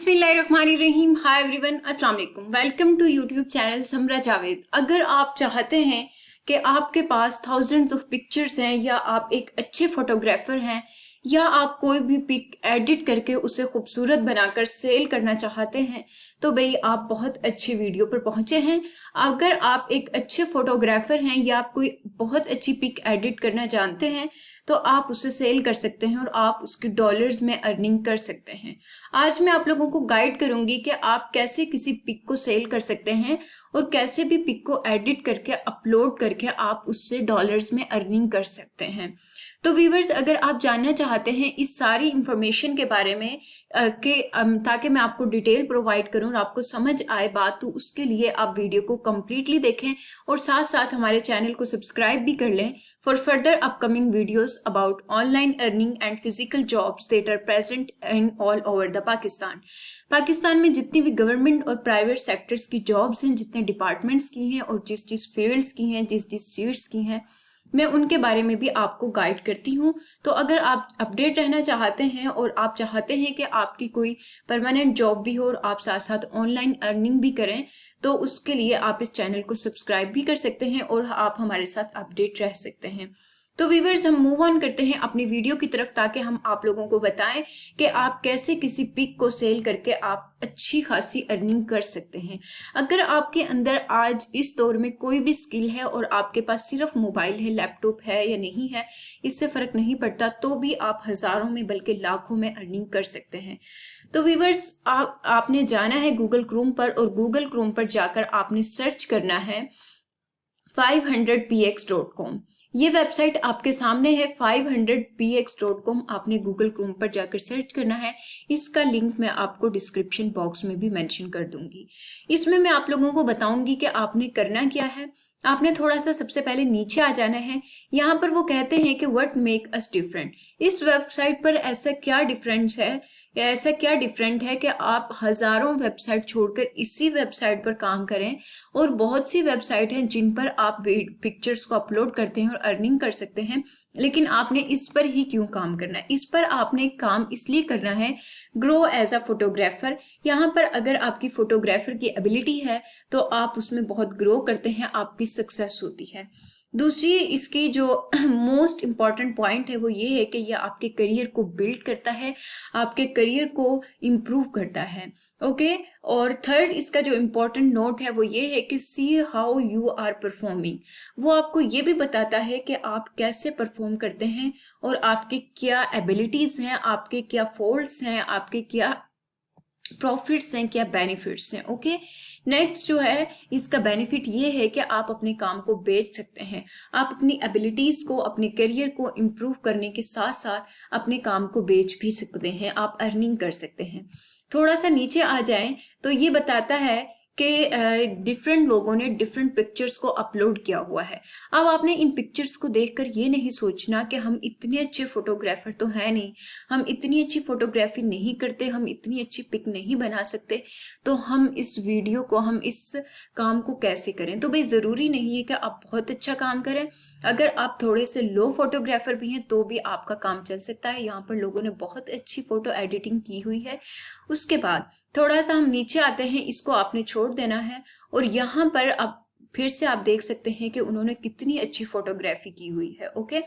बिस्मिल्लाहिर्रहमानिर्रहीम। हाय एवरीवन, अस्सलाम वालेकुम। Welcome to YouTube channel Samra Javed. अगर आप चाहते हैं कि आपके पास थाउजेंड्स ऑफ पिक्चर्स हैं, या आप एक अच्छे फोटोग्राफर हैं, या आप कोई भी पिक एडिट करके उसे खूबसूरत बनाकर सेल करना चाहते हैं, तो भाई आप बहुत अच्छी वीडियो पर पहुंचे हैं। अगर आप एक अच्छे फोटोग्राफर हैं या आप कोई बहुत अच्छी पिक एडिट करना जानते हैं, तो आप उसे सेल कर सकते हैं और आप उसके डॉलर्स में अर्निंग कर सकते हैं। आज मैं आप लोगों को गाइड करूंगी कि आप कैसे किसी पिक को सेल कर सकते हैं और कैसे भी पिक को एडिट करके अपलोड करके आप उससे डॉलर्स में अर्निंग कर सकते हैं। तो व्यूवर्स, अगर आप जानना चाहते हैं इस सारी इंफॉर्मेशन के बारे में ताकि मैं आपको डिटेल प्रोवाइड करूं और आपको समझ आए बात, तो उसके लिए आप वीडियो को कंप्लीटली देखें और साथ साथ हमारे चैनल को सब्सक्राइब भी कर लें for further upcoming videos about online earning and physical jobs that are present in all over the Pakistan में जितनी भी गवर्नमेंट और प्राइवेट सेक्टर्स की जॉब्स हैं, जितने डिपार्टमेंट्स की हैं और जिस जिस फील्ड्स की हैं, जिस जिस सीट्स की हैं, मैं उनके बारे में भी आपको गाइड करती हूँ। तो अगर आप अपडेट रहना चाहते हैं और आप चाहते हैं कि आपकी कोई परमानेंट जॉब भी हो और आप साथ साथ ऑनलाइन अर्निंग भी करें, तो उसके लिए आप इस चैनल को सब्सक्राइब भी कर सकते हैं और आप हमारे साथ अपडेट रह सकते हैं। तो व्यूअर्स, हम मूव ऑन करते हैं अपनी वीडियो की तरफ, ताकि हम आप लोगों को बताएं कि आप कैसे किसी पिक को सेल करके आप अच्छी खासी अर्निंग कर सकते हैं। अगर आपके अंदर आज इस दौर में कोई भी स्किल है और आपके पास सिर्फ मोबाइल है, लैपटॉप है या नहीं है, इससे फर्क नहीं पड़ता, तो भी आप हजारों में बल्कि लाखों में अर्निंग कर सकते हैं। तो व्यूअर्स, आपने जाना है गूगल क्रोम पर और गूगल क्रोम पर जाकर आपने सर्च करना है 500px.com। ये वेबसाइट आपके सामने है, 500px.com। आपने गूगल क्रोम पर जाकर सर्च करना है। इसका लिंक मैं आपको डिस्क्रिप्शन बॉक्स में भी मेंशन कर दूंगी। इसमें मैं आप लोगों को बताऊंगी कि आपने करना क्या है। आपने थोड़ा सा सबसे पहले नीचे आ जाना है। यहाँ पर वो कहते हैं कि व्हाट मेक अस डिफरेंट। इस वेबसाइट पर ऐसा क्या डिफरेंस है, या ऐसा क्या डिफरेंट है कि आप हजारों वेबसाइट छोड़कर इसी वेबसाइट पर काम करें। और बहुत सी वेबसाइट हैं जिन पर आप पिक्चर्स को अपलोड करते हैं और अर्निंग कर सकते हैं, लेकिन आपने इस पर ही क्यों काम करना है? इस पर आपने काम इसलिए करना है, ग्रो एज अ फोटोग्राफर। यहाँ पर अगर आपकी फोटोग्राफर की एबिलिटी है तो आप उसमें बहुत ग्रो करते हैं, आपकी सक्सेस होती है। दूसरी इसकी जो मोस्ट इम्पॉर्टेंट पॉइंट है वो ये है कि यह आपके करियर को बिल्ड करता है, आपके करियर को इम्प्रूव करता है। ओके। और थर्ड इसका जो इम्पोर्टेंट नोट है वो ये है कि see how you are performing. वो आपको ये भी बताता है कि आप कैसे परफॉर्म करते हैं और आपकी क्या एबिलिटीज हैं, आपके क्या फॉल्ट्स हैं, आपके क्या प्रॉफिट्स हैं, क्या बेनिफिट्स हैं। ओके। नेक्स्ट जो है इसका बेनिफिट ये है कि आप अपने काम को बेच सकते हैं। आप अपनी एबिलिटीज को, अपने करियर को इम्प्रूव करने के साथ साथ अपने काम को बेच भी सकते हैं, आप अर्निंग कर सकते हैं। थोड़ा सा नीचे आ जाएं तो ये बताता है कि डिफरेंट लोगों ने डिफरेंट पिक्चर्स को अपलोड किया हुआ है। अब आपने इन पिक्चर्स को देखकर ये नहीं सोचना कि हम इतने अच्छे फोटोग्राफर तो है नहीं, हम इतनी अच्छी फोटोग्राफी नहीं करते, हम इतनी अच्छी पिक नहीं बना सकते, तो हम इस वीडियो को, हम इस काम को कैसे करें। तो भाई जरूरी नहीं है कि आप बहुत अच्छा काम करें। अगर आप थोड़े से लो फोटोग्राफर भी हैं तो भी आपका काम चल सकता है। यहाँ पर लोगों ने बहुत अच्छी फोटो एडिटिंग की हुई है। उसके बाद थोड़ा सा हम नीचे आते हैं, इसको आपने छोड़ देना है और यहाँ पर अब फिर से आप देख सकते हैं कि उन्होंने कितनी अच्छी फोटोग्राफी की हुई है। ओके।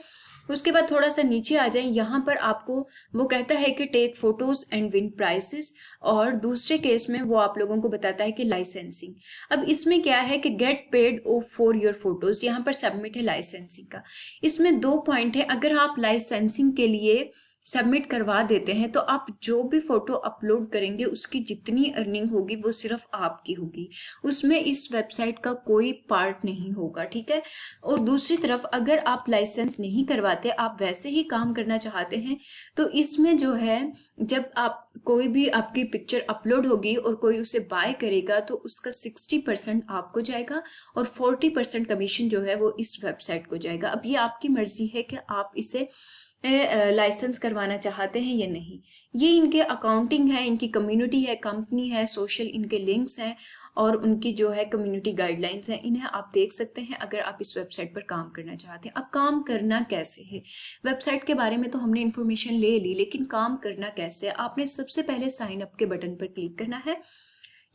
उसके बाद थोड़ा सा नीचे आ जाए, यहाँ पर आपको वो कहता है कि take photos and win prizes, और दूसरे केस में वो आप लोगों को बताता है कि लाइसेंसिंग। अब इसमें क्या है कि get paid for your photos, यहाँ पर सबमिट है लाइसेंसिंग का। इसमें दो पॉइंट है। अगर आप लाइसेंसिंग के लिए सबमिट करवा देते हैं तो आप जो भी फोटो अपलोड करेंगे उसकी जितनी अर्निंग होगी वो सिर्फ आपकी होगी, उसमें इस वेबसाइट का कोई पार्ट नहीं होगा। ठीक है। और दूसरी तरफ अगर आप लाइसेंस नहीं करवाते, आप वैसे ही काम करना चाहते हैं, तो इसमें जो है जब आप कोई भी आपकी पिक्चर अपलोड होगी और कोई उसे बाय करेगा तो उसका 60% आपको जाएगा और 40% कमीशन जो है वो इस वेबसाइट को जाएगा। अब ये आपकी मर्जी है कि आप इसे लाइसेंस करवाना चाहते हैं या नहीं। ये इनके अकाउंटिंग है, इनकी कम्युनिटी है, कंपनी है, सोशल इनके लिंक्स हैं, और उनकी जो है कम्युनिटी गाइडलाइंस हैं, इन्हें आप देख सकते हैं अगर आप इस वेबसाइट पर काम करना चाहते हैं। अब काम करना कैसे है, वेबसाइट के बारे में तो हमने इन्फॉर्मेशन ले ली, लेकिन काम करना कैसे? आपने सबसे पहले साइन अप के बटन पर क्लिक करना है।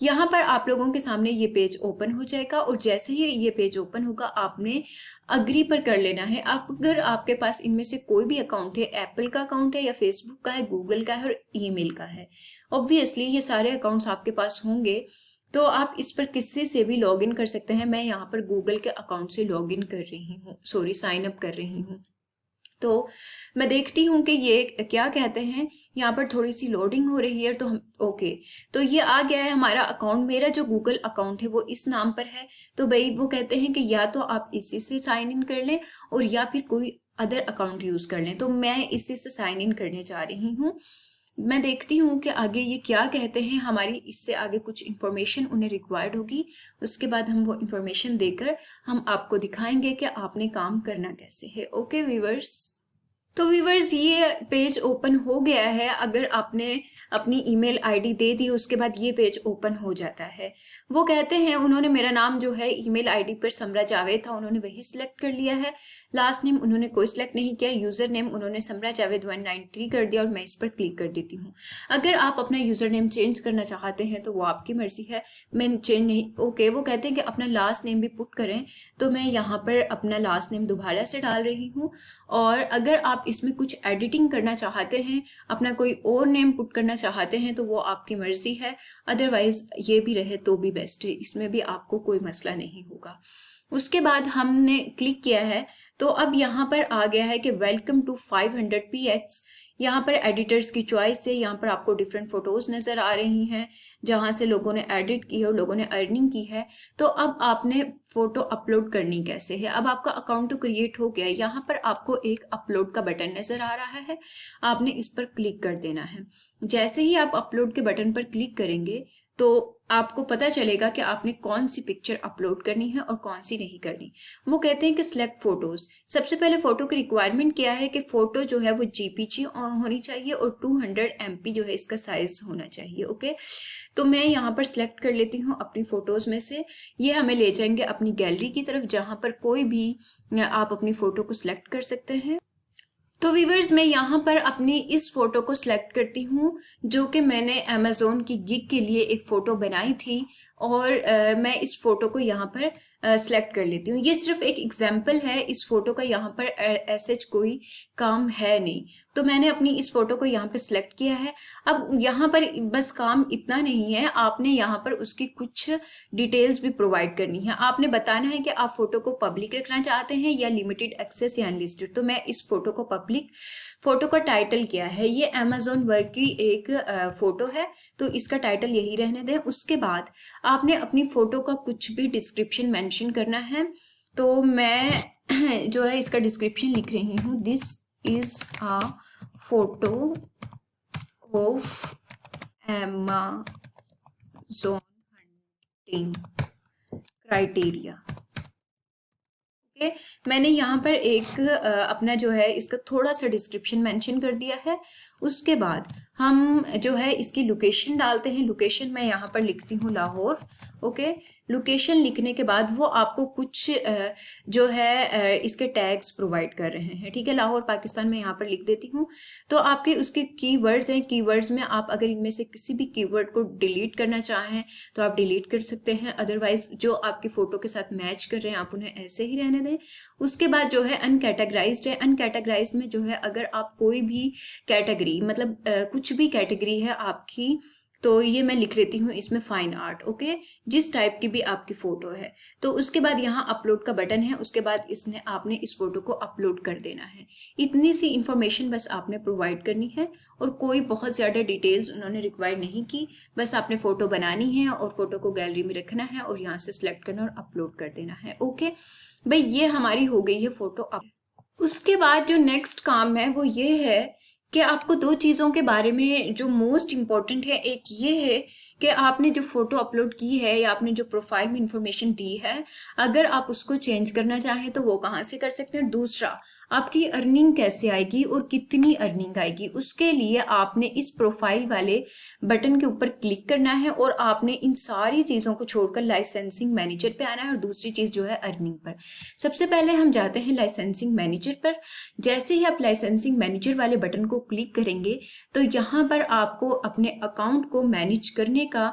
यहाँ पर आप लोगों के सामने ये पेज ओपन हो जाएगा और जैसे ही ये पेज ओपन होगा आपने अग्री पर कर लेना है। आप अगर आपके पास इनमें से कोई भी अकाउंट है, एप्पल का अकाउंट है या फेसबुक का है, गूगल का है और ईमेल का है, ऑब्वियसली ये सारे अकाउंट्स आपके पास होंगे, तो आप इस पर किसी से भी लॉग इन कर सकते हैं। मैं यहाँ पर गूगल के अकाउंट से लॉग इन कर रही हूँ, सॉरी साइन अप कर रही हूँ। तो मैं देखती हूँ कि ये क्या कहते हैं, यहाँ पर थोड़ी सी लोडिंग हो रही है, तो हम ओके, तो ये आ गया है हमारा अकाउंट। मेरा जो गूगल अकाउंट है वो इस नाम पर है, तो भाई वो कहते हैं कि या तो आप इसी से साइन इन कर लें और या फिर कोई अदर अकाउंट यूज कर लें। तो मैं इसी से साइन इन करने जा रही हूँ। मैं देखती हूँ कि आगे ये क्या कहते हैं, हमारी इससे आगे कुछ इन्फॉर्मेशन उन्हें रिक्वायर्ड होगी, उसके बाद हम वो इन्फॉर्मेशन देकर हम आपको दिखाएंगे कि आपने काम करना कैसे है। ओके व्यूअर्स, तो व्यूअर्स ये पेज ओपन हो गया है। अगर आपने अपनी ईमेल आईडी दे दी उसके बाद ये पेज ओपन हो जाता है। वो कहते हैं, उन्होंने मेरा नाम जो है ईमेल आईडी पर समरा जावेद था, उन्होंने वही सिलेक्ट कर लिया है। लास्ट नेम उन्होंने कोई सिलेक्ट नहीं किया। यूजर नेम उन्होंने समरा जावेद 193 कर दिया और मैं इस पर क्लिक कर देती हूँ। अगर आप अपना यूजर नेम चेंज करना चाहते हैं तो वो आपकी मर्जी है, मैं चेंज नहीं। ओके, वो कहते हैं कि अपना लास्ट नेम भी पुट करें, तो मैं यहाँ पर अपना लास्ट नेम दोबारा से डाल रही हूँ। और अगर आप इसमें कुछ एडिटिंग करना चाहते हैं, अपना कोई और नेम पुट करना चाहते हैं, तो वो आपकी मर्जी है। अदरवाइज ये भी रहे तो भी बेस्ट है, इसमें भी आपको कोई मसला नहीं होगा। उसके बाद हमने क्लिक किया है, तो अब यहाँ पर आ गया है कि वेलकम टू 500px। यहाँ पर एडिटर्स की चॉइस है, यहाँ पर आपको डिफरेंट फोटोज नजर आ रही हैं जहां से लोगों ने एडिट की है और लोगों ने अर्निंग की है। तो अब आपने फोटो अपलोड करनी कैसे है? अब आपका अकाउंट तो क्रिएट हो गया है, यहाँ पर आपको एक अपलोड का बटन नजर आ रहा है, आपने इस पर क्लिक कर देना है। जैसे ही आप अपलोड के बटन पर क्लिक करेंगे तो आपको पता चलेगा कि आपने कौन सी पिक्चर अपलोड करनी है और कौन सी नहीं करनी। वो कहते हैं कि सिलेक्ट फोटोज। सबसे पहले फोटो की रिक्वायरमेंट क्या है कि फोटो जो है वो जीपीजी होनी चाहिए और 200 MB जो है इसका साइज होना चाहिए। ओके, तो मैं यहाँ पर सिलेक्ट कर लेती हूँ अपनी फोटोज में से। ये हमें ले जाएंगे अपनी गैलरी की तरफ, जहां पर कोई भी आप अपनी फोटो को सिलेक्ट कर सकते हैं। तो व्यूअर्स, मैं यहाँ पर अपनी इस फोटो को सिलेक्ट करती हूँ जो कि मैंने अमेजोन की गिग के लिए एक फोटो बनाई थी, और मैं इस फोटो को यहाँ पर सिलेक्ट कर लेती हूँ। ये सिर्फ एक एग्जाम्पल है, इस फोटो का यहाँ पर ऐसे कोई काम है नहीं। तो मैंने अपनी इस फोटो को यहाँ पर सिलेक्ट किया है। अब यहाँ पर बस काम इतना नहीं है, आपने यहाँ पर उसकी कुछ डिटेल्स भी प्रोवाइड करनी है। आपने बताना है कि आप फोटो को पब्लिक रखना चाहते हैं या लिमिटेड एक्सेस या अनलिस्टेड। तो मैं इस फोटो को पब्लिक, फोटो का टाइटल क्या है, ये अमेजोन वर्क की एक फोटो है, तो इसका टाइटल यही रहने दें। उसके बाद आपने अपनी फोटो का कुछ भी डिस्क्रिप्शन मेंशन करना है। तो मैं जो है इसका डिस्क्रिप्शन लिख रही हूँ, this is a photo of Amazon hunting criteria. Okay, मैंने यहाँ पर एक अपना जो है इसका थोड़ा सा डिस्क्रिप्शन मेंशन कर दिया है। उसके बाद हम जो है इसकी लोकेशन डालते हैं। लोकेशन मैं यहाँ पर लिखती हूँ लाहौर। ओके, लोकेशन लिखने के बाद वो आपको कुछ जो है इसके टैग्स प्रोवाइड कर रहे हैं। ठीक है, लाहौर पाकिस्तान में यहाँ पर लिख देती हूँ। तो आपके उसके कीवर्ड्स हैं, कीवर्ड्स में आप अगर इनमें से किसी भी कीवर्ड को डिलीट करना चाहें तो आप डिलीट कर सकते हैं। अदरवाइज जो आपकी फोटो के साथ मैच कर रहे हैं आप उन्हें ऐसे ही रहने दें। उसके बाद जो है अनकैटेगराइज्ड है। अनकैटेगराइज्ड में जो है अगर आप कोई भी कैटेगरी, मतलब कुछ भी कैटेगरी है आपकी, तो ये मैं लिख लेती हूँ इसमें फाइन आर्ट। ओके, जिस टाइप की भी आपकी फोटो है। तो उसके बाद यहाँ अपलोड का बटन है, उसके बाद आपने इस फोटो को अपलोड कर देना है। इतनी सी इंफॉर्मेशन बस आपने प्रोवाइड करनी है और कोई बहुत ज्यादा डिटेल्स उन्होंने रिक्वायर नहीं की। बस आपने फोटो बनानी है और फोटो को गैलरी में रखना है और यहाँ से सिलेक्ट करना और अपलोड कर देना है। ओके भाई, ये हमारी हो गई है फोटो अप। उसके बाद जो नेक्स्ट काम है वो ये है कि आपको दो चीजों के बारे में जो मोस्ट इम्पोर्टेंट है, एक ये है कि आपने जो फोटो अपलोड की है या आपने जो प्रोफाइल में इंफॉर्मेशन दी है, अगर आप उसको चेंज करना चाहें तो वो कहाँ से कर सकते हैं। दूसरा, आपकी अर्निंग कैसे आएगी और कितनी अर्निंग आएगी, उसके लिए आपने इस प्रोफाइल वाले बटन के ऊपर क्लिक करना है और आपने इन सारी चीज़ों को छोड़कर लाइसेंसिंग मैनेजर पे आना है और दूसरी चीज़ जो है अर्निंग पर। सबसे पहले हम जाते हैं लाइसेंसिंग मैनेजर पर। जैसे ही आप लाइसेंसिंग मैनेजर वाले बटन को क्लिक करेंगे तो यहाँ पर आपको अपने अकाउंट को मैनेज करने का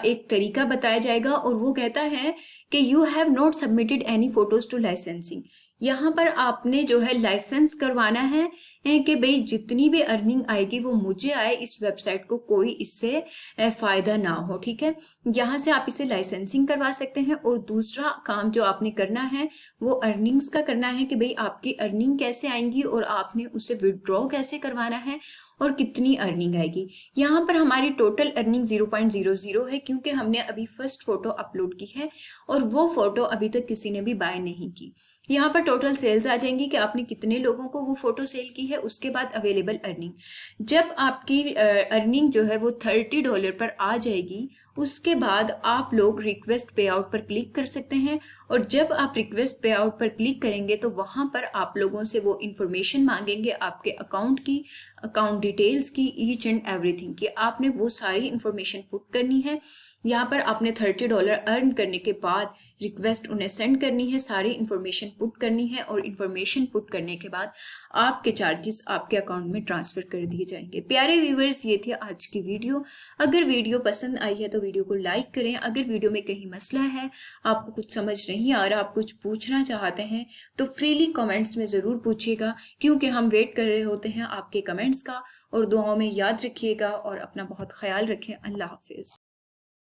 एक तरीका बताया जाएगा और वो कहता है कि you have not submitted any photos to licensing. यहाँ पर आपने जो है लाइसेंस करवाना है कि भाई जितनी भी अर्निंग आएगी वो मुझे आए, इस वेबसाइट को कोई इससे फायदा ना हो। ठीक है, यहाँ से आप इसे लाइसेंसिंग करवा सकते हैं। और दूसरा काम जो आपने करना है वो अर्निंग्स का करना है कि भाई आपकी अर्निंग कैसे आएंगी और आपने उसे विड्रॉ कैसे करवाना है और कितनी अर्निंग आएगी। यहाँ पर हमारी टोटल अर्निंग 0.00 है क्योंकि हमने अभी फर्स्ट फोटो अपलोड की है और वो फोटो अभी तक किसी ने भी बाय नहीं की। यहाँ पर टोटल सेल्स आ जाएंगी कि आपने कितने लोगों को वो फोटो सेल की है, उसके बाद अवेलेबल अर्निंग। जब आपकी अर्निंग जो है वो $30 पर आ जाएगी उसके बाद आप लोग रिक्वेस्ट पे आउट पर क्लिक कर सकते हैं। और जब आप रिक्वेस्ट पे आउट पर क्लिक करेंगे तो वहां पर आप लोगों से वो इंफॉर्मेशन मांगेंगे आपके अकाउंट की, अकाउंट डिटेल्स की, ईच एंड एवरीथिंग की। आपने वो सारी इंफॉर्मेशन पुट करनी है। यहाँ पर आपने $30 अर्न करने के बाद रिक्वेस्ट उन्हें सेंड करनी है, सारी इंफॉर्मेशन पुट करनी है और इंफॉर्मेशन पुट करने के बाद आपके चार्जेस आपके अकाउंट में ट्रांसफर कर दिए जाएंगे। प्यारे व्यूअर्स, ये थी आज की वीडियो। अगर वीडियो पसंद आई है तो वीडियो को लाइक करें। अगर वीडियो में कहीं मसला है, आपको कुछ समझ नहीं आ रहा, आप कुछ पूछना चाहते हैं तो फ्रीली कमेंट्स में ज़रूर पूछिएगा क्योंकि हम वेट कर रहे होते हैं आपके कमेंट्स का। और दुआओं में याद रखिएगा और अपना बहुत ख्याल रखें। अल्लाह हाफिज़।